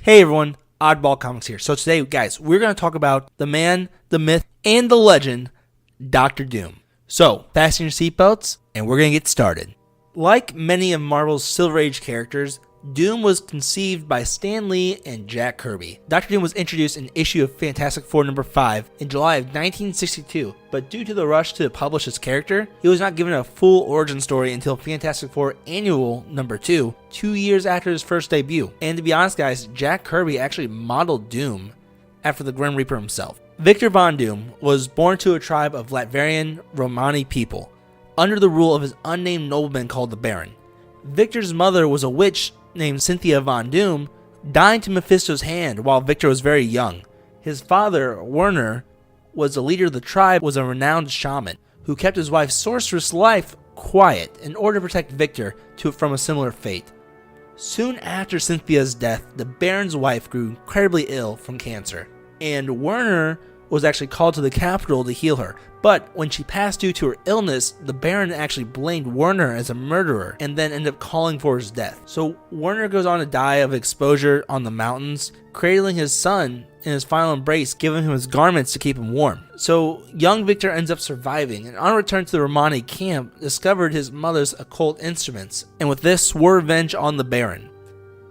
Hey everyone, Oddball Comics here. So today, guys, we're going to talk about the man, the myth, and the legend, Dr. Doom. So, fasten your seatbelts, and we're going to get started. Like many of Marvel's Silver Age characters, Doom was conceived by Stan Lee and Jack Kirby. Dr. Doom was introduced in issue of Fantastic Four number 5 in July of 1962, but due to the rush to publish his character, he was not given a full origin story until Fantastic Four Annual number 2, 2 years after his first debut. And to be honest guys, Jack Kirby actually modeled Doom after the Grim Reaper himself. Victor Von Doom was born to a tribe of Latvian Romani people, under the rule of his unnamed nobleman called the Baron. Victor's mother was a witch named Cynthia Von Doom, dying to Mephisto's hand while Victor was very young. His father, Werner, was the leader of the tribe, was a renowned shaman who kept his wife's sorceress life quiet in order to protect Victor from a similar fate. Soon after Cynthia's death, the Baron's wife grew incredibly ill from cancer, and Werner was actually called to the capital to heal her. But when she passed due to her illness, the Baron actually blamed Werner as a murderer and then ended up calling for his death. So Werner goes on to die of exposure on the mountains, cradling his son in his final embrace, giving him his garments to keep him warm. So young Victor ends up surviving, and on return to the Romani camp, discovered his mother's occult instruments, and with this swore revenge on the Baron.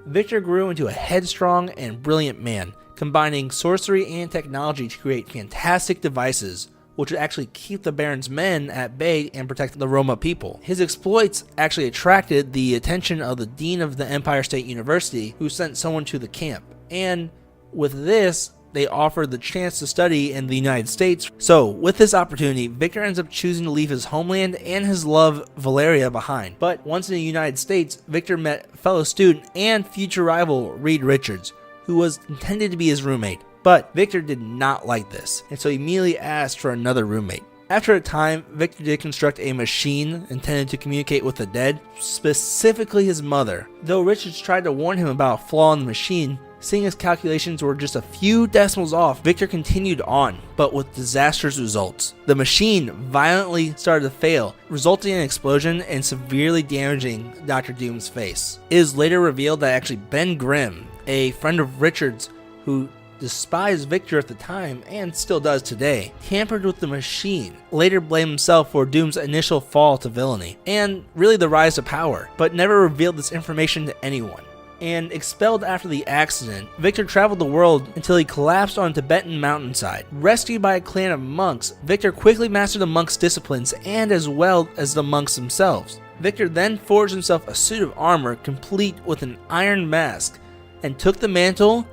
Victor grew into a headstrong and brilliant man, combining sorcery and technology to create fantastic devices which would actually keep the Baron's men at bay and protect the Roma people. His exploits actually attracted the attention of the Dean of the Empire State University, who sent someone to the camp. And with this, they offered the chance to study in the United States. So with this opportunity, Victor ends up choosing to leave his homeland and his love, Valeria, behind. But once in the United States, Victor met fellow student and future rival Reed Richards, who was intended to be his roommate. But Victor did not like this, and so he immediately asked for another roommate. After a time, Victor did construct a machine intended to communicate with the dead, specifically his mother. Though Richards tried to warn him about a flaw in the machine, seeing his calculations were just a few decimals off, Victor continued on, but with disastrous results. The machine violently started to fail, resulting in an explosion and severely damaging Dr. Doom's face. It is later revealed that actually Ben Grimm, a friend of Richards who despised Victor at the time and still does today, tampered with the machine, later blamed himself for Doom's initial fall to villainy, and really the rise to power, but never revealed this information to anyone. And expelled after the accident, Victor traveled the world until he collapsed on a Tibetan mountainside. Rescued by a clan of monks, Victor quickly mastered the monks' disciplines and as well as the monks themselves. Victor then forged himself a suit of armor complete with an iron mask and took the mantle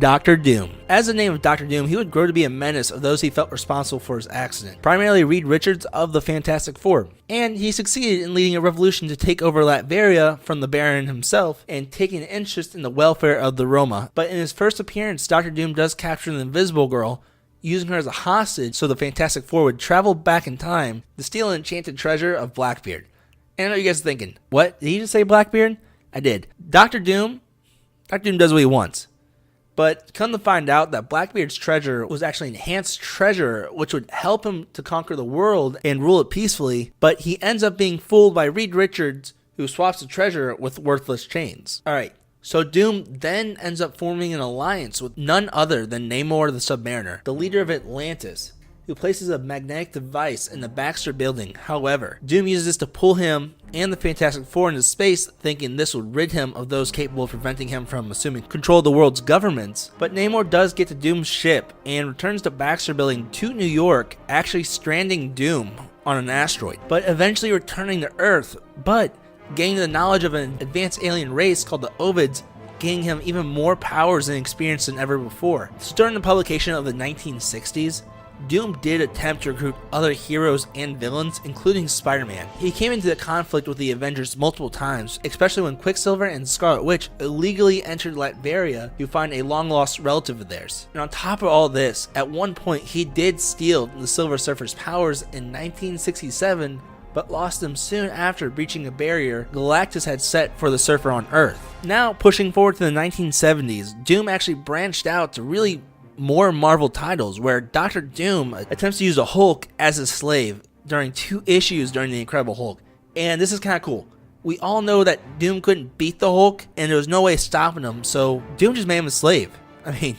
Dr. Doom. As the name of Dr. Doom, he would grow to be a menace of those he felt responsible for his accident, primarily Reed Richards of the Fantastic Four. And he succeeded in leading a revolution to take over Latveria from the Baron himself and taking an interest in the welfare of the Roma. But in his first appearance, Dr. Doom does capture the Invisible Girl, using her as a hostage so the Fantastic Four would travel back in time to steal an enchanted treasure of Blackbeard. And I know you guys are thinking, what? Did he just say Blackbeard? I did. Dr. Doom does what he wants. But come to find out that Blackbeard's treasure was actually enhanced treasure, which would help him to conquer the world and rule it peacefully, but he ends up being fooled by Reed Richards, who swaps the treasure with worthless chains. Alright, so Doom then ends up forming an alliance with none other than Namor the Submariner, the leader of Atlantis, who places a magnetic device in the Baxter building. However, Doom uses this to pull him and the Fantastic Four into space, thinking this would rid him of those capable of preventing him from assuming control of the world's governments. But Namor does get to Doom's ship and returns to Baxter building to New York, actually stranding Doom on an asteroid, but eventually returning to Earth, but gaining the knowledge of an advanced alien race called the Ovids, gaining him even more powers and experience than ever before. So during the publication of the 1960s, Doom did attempt to recruit other heroes and villains, including Spider-Man. He came into the conflict with the Avengers multiple times, especially when Quicksilver and Scarlet Witch illegally entered Latveria to find a long-lost relative of theirs. And on top of all this, at one point he did steal the Silver Surfer's powers in 1967, but lost them soon after breaching a barrier Galactus had set for the Surfer on Earth. Now, pushing forward to the 1970s, Doom actually branched out to really more Marvel titles, where Dr. Doom attempts to use the Hulk as a slave during 2 issues during the Incredible Hulk. And this is kind of cool. We all know that Doom couldn't beat the Hulk, and there was no way stopping him, so Doom just made him a slave. I mean,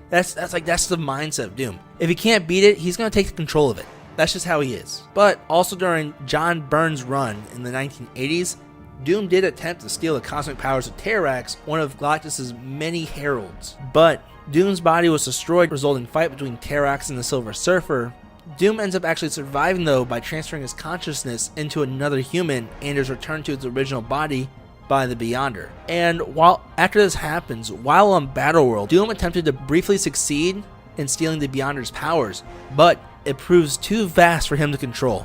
that's the mindset of Doom. If he can't beat it, he's going to take control of it. That's just how he is. But also during John Byrne's run in the 1980s, Doom did attempt to steal the cosmic powers of Terrax, one of Galactus' many heralds. But Doom's body was destroyed, resulting in a fight between Terrax and the Silver Surfer. Doom ends up actually surviving though by transferring his consciousness into another human and is returned to its original body by the Beyonder. And after this happens, while on Battleworld, Doom attempted to briefly succeed in stealing the Beyonder's powers, but it proves too vast for him to control.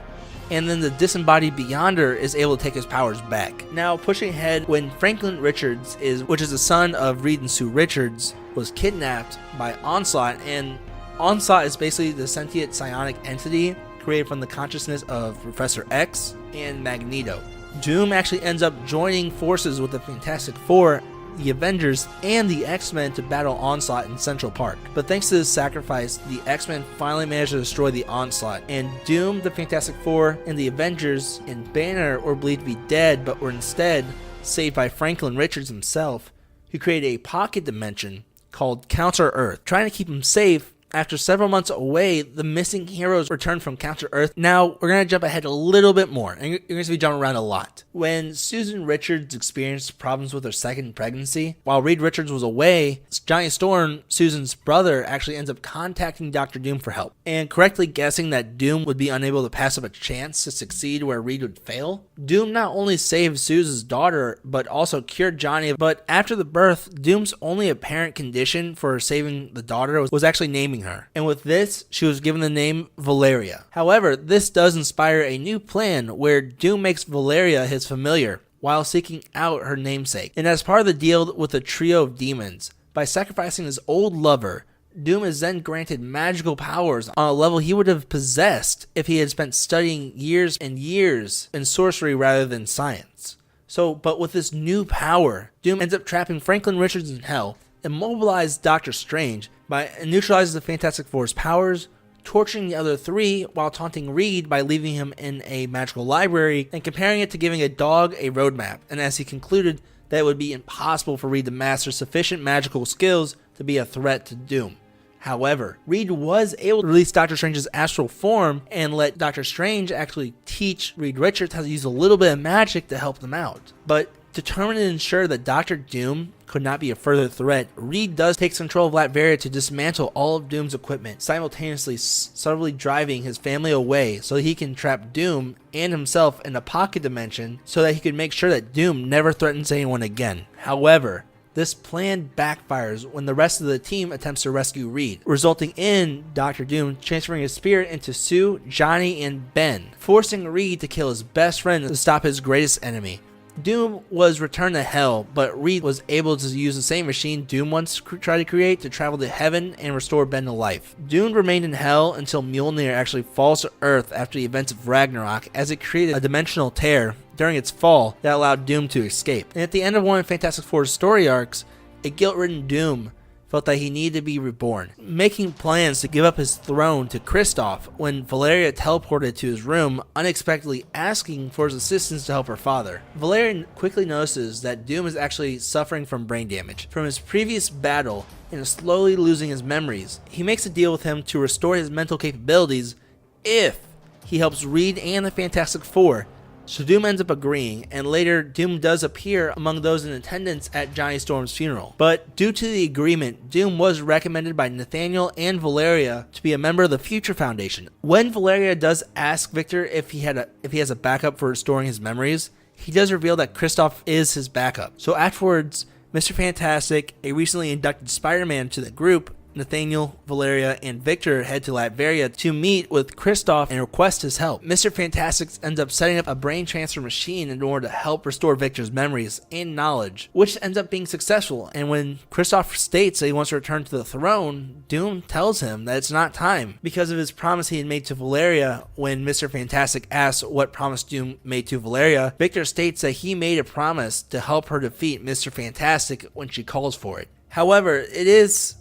And then the disembodied Beyonder is able to take his powers back. Now, pushing ahead, when Franklin Richards, which is the son of Reed and Sue Richards, was kidnapped by Onslaught, and Onslaught is basically the sentient psionic entity created from the consciousness of Professor X and Magneto. Doom actually ends up joining forces with the Fantastic Four, the Avengers, and the X-Men to battle Onslaught in Central Park. But thanks to this sacrifice, the X-Men finally managed to destroy the Onslaught, and Doom, the Fantastic Four, and the Avengers and Banner were believed to be dead, but were instead saved by Franklin Richards himself, who created a pocket dimension called Counter Earth, trying to keep him safe. After several months away, the missing heroes returned from Counter Earth. Now, we're going to jump ahead a little bit more, and you're going to be jumping around a lot. When Susan Richards experienced problems with her second pregnancy, while Reed Richards was away, Johnny Storm, Susan's brother, actually ends up contacting Dr. Doom for help, and correctly guessing that Doom would be unable to pass up a chance to succeed where Reed would fail. Doom not only saved Susan's daughter, but also cured Johnny, but after the birth, Doom's only apparent condition for saving the daughter was actually naming her, and with this, she was given the name Valeria. However, this does inspire a new plan where Doom makes Valeria his familiar while seeking out her namesake. And as part of the deal with the trio of demons, by sacrificing his old lover, Doom is then granted magical powers on a level he would have possessed if he had spent studying years and years in sorcery rather than science. But with this new power, Doom ends up trapping Franklin Richards in hell, immobilized Doctor Strange by neutralizing the Fantastic Four's powers, torturing the other three while taunting Reed by leaving him in a magical library, and comparing it to giving a dog a roadmap, and as he concluded that it would be impossible for Reed to master sufficient magical skills to be a threat to Doom. However, Reed was able to release Doctor Strange's astral form and let Doctor Strange actually teach Reed Richards how to use a little bit of magic to help them out. But determined to ensure that Dr. Doom could not be a further threat, Reed does take control of Latveria to dismantle all of Doom's equipment, simultaneously subtly driving his family away so he can trap Doom and himself in a pocket dimension so that he could make sure that Doom never threatens anyone again. However, this plan backfires when the rest of the team attempts to rescue Reed, resulting in Dr. Doom transferring his spirit into Sue, Johnny, and Ben, forcing Reed to kill his best friend to stop his greatest enemy. Doom was returned to hell, but Reed was able to use the same machine Doom once tried to create to travel to heaven and restore Ben to life. Doom remained in hell until Mjolnir actually falls to Earth after the events of Ragnarok, as it created a dimensional tear during its fall that allowed Doom to escape. And at the end of one of Fantastic Four's story arcs, a guilt-ridden Doom felt that he needed to be reborn, making plans to give up his throne to Kristoff when Valeria teleported to his room, unexpectedly asking for his assistance to help her father. Valeria quickly notices that Doom is actually suffering from brain damage from his previous battle and is slowly losing his memories. He makes a deal with him to restore his mental capabilities if he helps Reed and the Fantastic Four. So Doom ends up agreeing, and later Doom does appear among those in attendance at Johnny Storm's funeral. But due to the agreement, Doom was recommended by Nathaniel and Valeria to be a member of the Future Foundation. When Valeria does ask Victor if he has a backup for restoring his memories, he does reveal that Kristoff is his backup. So afterwards, Mr. Fantastic, a recently inducted Spider-Man to the group, Nathaniel, Valeria, and Victor head to Latveria to meet with Kristoff and request his help. Mr. Fantastic ends up setting up a brain transfer machine in order to help restore Victor's memories and knowledge, which ends up being successful. And when Kristoff states that he wants to return to the throne, Doom tells him that it's not time because of his promise he had made to Valeria. When Mr. Fantastic asks what promise Doom made to Valeria, Victor states that he made a promise to help her defeat Mr. Fantastic when she calls for it. However, it is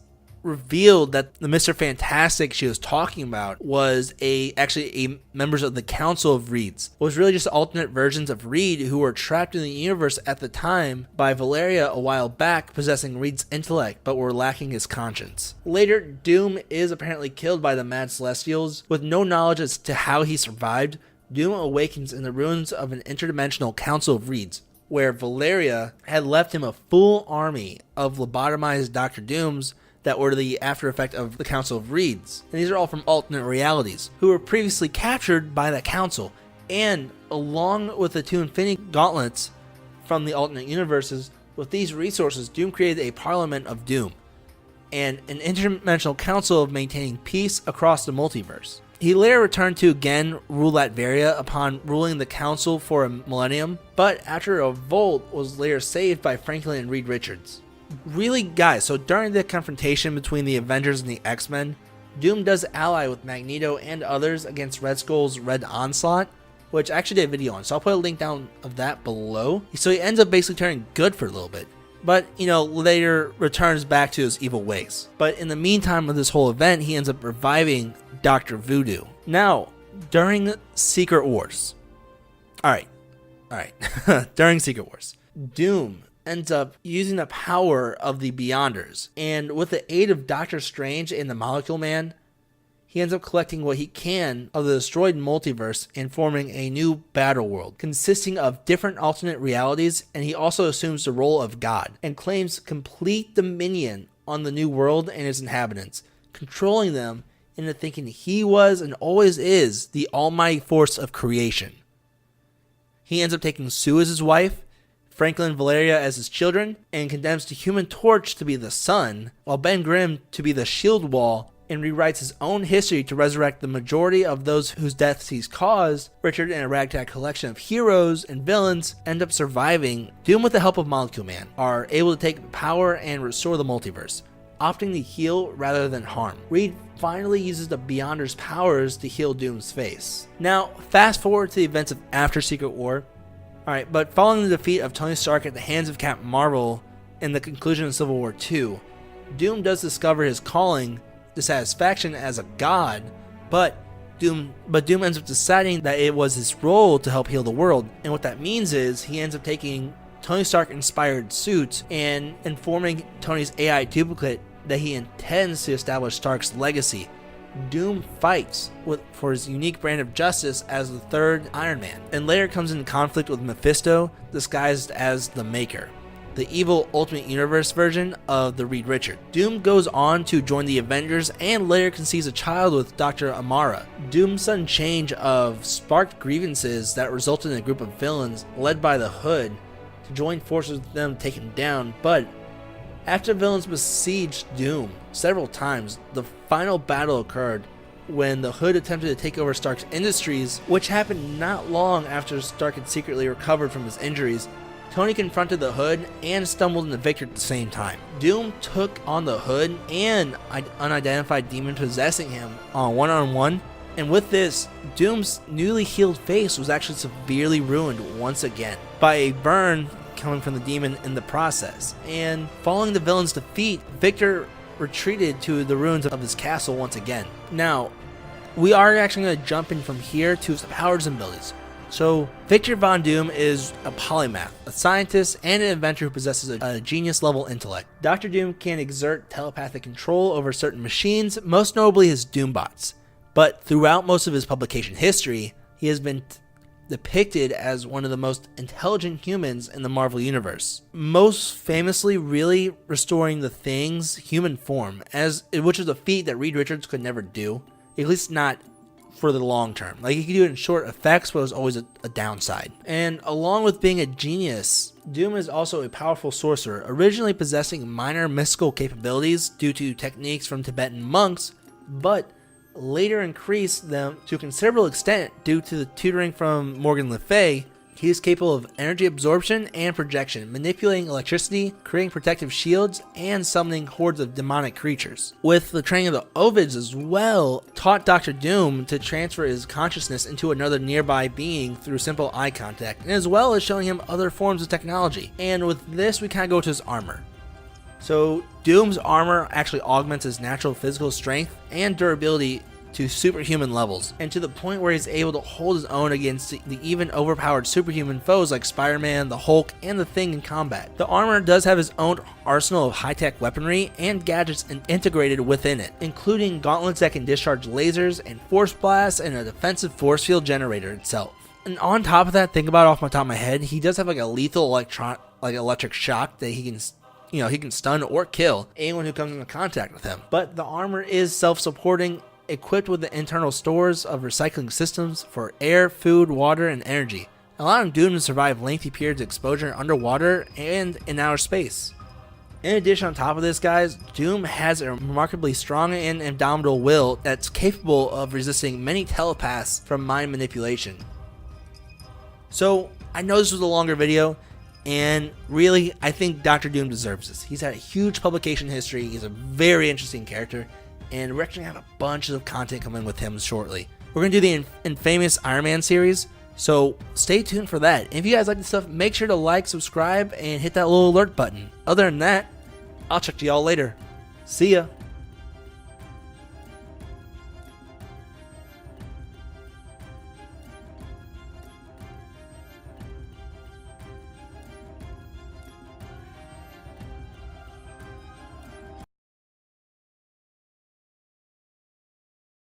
revealed that the Mr. Fantastic she was talking about was actually members of the Council of Reeds. It was really just alternate versions of Reed who were trapped in the universe at the time by Valeria a while back, possessing Reed's intellect but were lacking his conscience. Later, Doom is apparently killed by the Mad Celestials. With no knowledge as to how he survived, Doom awakens in the ruins of an interdimensional Council of Reeds, where Valeria had left him a full army of lobotomized Dr. Dooms that were the after effect of the Council of Reeds. And these are all from alternate realities, who were previously captured by that council. And along with the two Infinity Gauntlets from the alternate universes, with these resources, Doom created a Parliament of Doom and an interdimensional council of maintaining peace across the multiverse. He later returned to again rule Latveria upon ruling the council for a millennium, but after a revolt was later saved by Franklin and Reed Richards. Really, guys, so during the confrontation between the Avengers and the X-Men, Doom does ally with Magneto and others against Red Skull's Red Onslaught, which I actually did a video on, so I'll put a link down of that below. So he ends up basically turning good for a little bit, but, later returns back to his evil ways. But in the meantime of this whole event, he ends up reviving Dr. Voodoo. Now, during Secret Wars, alright, during Secret Wars, Doom ends up using the power of the Beyonders, and with the aid of Doctor Strange and the Molecule Man, he ends up collecting what he can of the destroyed multiverse and forming a new battle world consisting of different alternate realities, and he also assumes the role of God and claims complete dominion on the new world and its inhabitants, controlling them into thinking he was and always is the almighty force of creation. He ends up taking Sue as his wife, Franklin and Valeria as his children, and condemns the Human Torch to be the sun, while Ben Grimm to be the Shield Wall, and rewrites his own history to resurrect the majority of those whose deaths he's caused. Richard and a ragtag collection of heroes and villains end up surviving. Doom, with the help of Molecule Man, are able to take power and restore the multiverse, opting to heal rather than harm. Reed finally uses the Beyonders' powers to heal Doom's face. Now, fast forward to the events of after Secret War. Alright, but following the defeat of Tony Stark at the hands of Captain Marvel and the conclusion of Civil War II, Doom does discover his calling, dissatisfaction as a god, but Doom ends up deciding that it was his role to help heal the world. And what that means is he ends up taking Tony Stark inspired suits and informing Tony's AI duplicate that he intends to establish Stark's legacy. Doom fights for his unique brand of justice as the third Iron Man, and later comes into conflict with Mephisto, disguised as the Maker, the evil Ultimate Universe version of the Reed Richards. Doom goes on to join the Avengers and later conceives a child with Dr. Amara. Doom's sudden change of sparked grievances that resulted in a group of villains led by the Hood to join forces with them to take him down, but after villains besieged Doom several times, the final battle occurred when the Hood attempted to take over Stark's Industries, which happened not long after Stark had secretly recovered from his injuries. Tony confronted the Hood and stumbled into victory at the same time. Doom took on the Hood and unidentified demon possessing him on one-on-one, and with this, Doom's newly healed face was actually severely ruined once again by a burn coming from the demon in the process. And following the villain's defeat, Victor retreated to the ruins of his castle once again. Now, we are actually going to jump in from here to his powers and abilities. So, Victor Von Doom is a polymath, a scientist, and an inventor who possesses a genius-level intellect. Dr. Doom can exert telepathic control over certain machines, most notably his Doombots. But throughout most of his publication history, he has been depicted as one of the most intelligent humans in the Marvel Universe. Most famously really restoring the Thing's human form, which is a feat that Reed Richards could never do, at least not for the long term. Like, he could do it in short effects, but it was always a downside. And along with being a genius, Doom is also a powerful sorcerer, originally possessing minor mystical capabilities due to techniques from Tibetan monks, but later increased them to a considerable extent due to the tutoring from Morgan Le Fay. He is capable of energy absorption and projection, manipulating electricity, creating protective shields, and summoning hordes of demonic creatures. With the training of the Ovids as well, taught Dr. Doom to transfer his consciousness into another nearby being through simple eye contact, and as well as showing him other forms of technology. And with this, we kind of go to his armor. So Doom's armor actually augments his natural physical strength and durability to superhuman levels, and to the point where he's able to hold his own against the even overpowered superhuman foes like Spider-Man, the Hulk, and the Thing in combat. The armor does have his own arsenal of high-tech weaponry and gadgets integrated within it, including gauntlets that can discharge lasers and force blasts and a defensive force field generator itself. And on top of that, think about it off my top of my head, he does have like a lethal electric shock that he can stun or kill anyone who comes into contact with him. But the armor is self-supporting, equipped with the internal stores of recycling systems for air, food, water, and energy, allowing Doom to survive lengthy periods of exposure underwater and in outer space. In addition, on top of this, guys, Doom has a remarkably strong and indomitable will that's capable of resisting many telepaths from mind manipulation. So, I know this was a longer video, and really, I think Dr. Doom deserves this. He's had a huge publication history, he's a very interesting character, and we're actually going to have a bunch of content coming with him shortly. We're going to do the infamous Iron Man series, so stay tuned for that. If you guys like this stuff, make sure to like, subscribe, and hit that little alert button. Other than that, I'll check to y'all later. See ya.